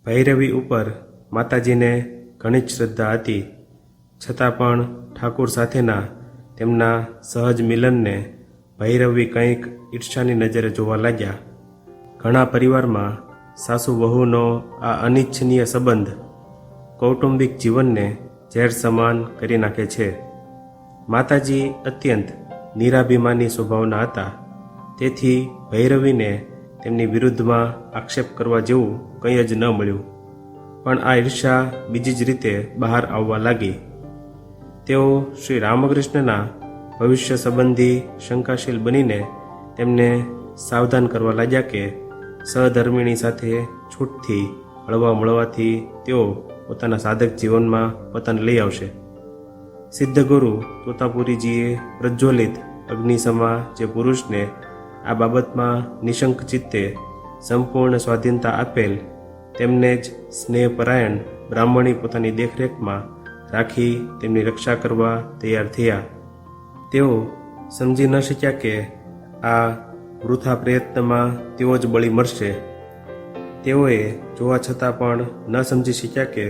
ભૈરવી ઉપર માતાજીને ઘણી જ શ્રદ્ધા હતી, છતાં પણ ઠાકુર સાથેના તેમના સહજ મિલનને ભૈરવી કંઈક ઈર્ષાની નજરે જોવા લાગ્યા. ઘણા પરિવારમાં સાસુ વહુનો આ અનિચ્છનીય સંબંધ કૌટુંબિક જીવનને ઝેર સમાન કરી નાખે છે. માતાજી અત્યંત નિરાભિમાની સ્વભાવના હતા, તેથી ભૈરવીને તેમની વિરુદ્ધમાં આક્ષેપ કરવા જેવું કંઈ જ ન મળ્યું. પણ આ ઈર્ષા બીજી જ રીતે બહાર આવવા લાગી. તેઓ શ્રી રામકૃષ્ણના ભવિષ્ય સંબંધી શંકાશીલ બનીને તેમને સાવધાન કરવા લાગ્યા કે સહધર્મિણી સાથે છૂટથી હળવા મળવાથી તેઓ પોતાના સાધક જીવનમાં પતન લઈ આવશે. સિદ્ધગુરુ તોતાપુરીજીએ પ્રજ્વલિત અગ્નિસમા જે પુરુષને આ બાબતમાં નિશંક ચિત્તે સંપૂર્ણ સ્વાધીનતા આપેલ, તેમને જ સ્નેહપરાયણ બ્રાહ્મણી પોતાની દેખરેખમાં રાખી તેમની રક્ષા કરવા તૈયાર થયા. તેઓ સમજી ન શક્યા કે આ વૃથા પ્રયત્નમાં તેઓ જ બળી મરશે. તેઓએ જોવા છતાં પણ ન સમજી શક્યા કે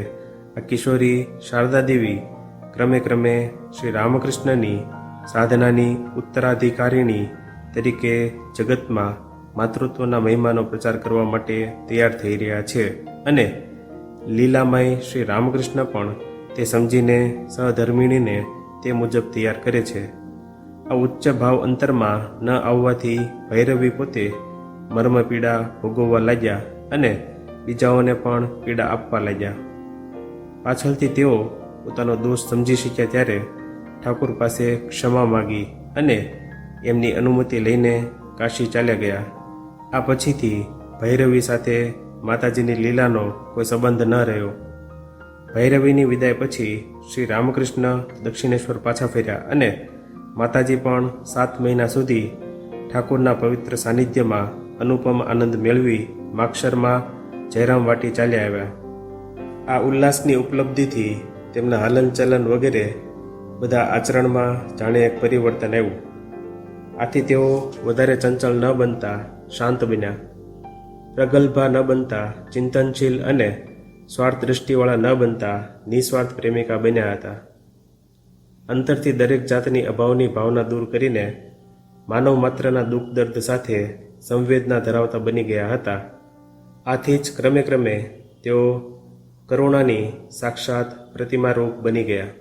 આ કિશોરી શારદા દેવી ક્રમે ક્રમે શ્રી રામકૃષ્ણની સાધનાની ઉત્તરાધિકારીણી તરીકે જગતમાં માતૃત્વના મહિમાનો પ્રચાર કરવા માટે તૈયાર થઈ રહ્યા છે, અને લીલામય શ્રી રામકૃષ્ણ પણ તે સમજીને સહધર્મિણીને તે મુજબ તૈયાર કરે છે. આ ઉચ્ચ ભાવ અંતરમાં ન આવવાથી ભૈરવી પોતે મર્મ પીડા ભોગવવા લાગ્યા અને બીજાઓને પણ પીડા આપવા લાગ્યા. પાછળથી તેઓ પોતાનો દોષ સમજી શક્યા ત્યારે ઠાકુર પાસે ક્ષમા માગી અને એમની અનુમતિ લઈને કાશી ચાલ્યા ગયા. આ પછીથી ભૈરવી સાથે માતાજીની લીલાનો કોઈ સંબંધ ન રહ્યો. ભૈરવીની વિદાય પછી શ્રી રામકૃષ્ણ દક્ષિણેશ્વર પાછા ફર્યા અને માતાજી પણ 7 મહિના સુધી ઠાકુરના પવિત્ર સાનિધ્યમાં અનુપમ આનંદ મેળવી માક્ષરમાં જયરામ વાટી ચાલ્યા આવ્યા. આ ઉલ્લાસની ઉપલબ્ધિથી તેમના હલનચલન વગેરે બધા આચરણમાં જાણે એક પરિવર્તન આવ્યું. આથી તેઓ વધારે ચંચળ ન બનતા શાંત બન્યા, પ્રગલ્ભા ન બનતા ચિંતનશીલ અને સ્વાર્થ દૃષ્ટિવાળા ન બનતા નિસ્વાર્થ પ્રેમિકા બન્યા હતા. અંતરથી દરેક જાતની અભાવની ભાવના દૂર કરીને માનવ માત્રના દુઃખ દર્દ સાથે સંવેદના ધરાવતા બની ગયા હતા. આથી જ ક્રમે ક્રમે તેઓ કરુણાની સાક્ષાત પ્રતિમારૂપ બની ગયા.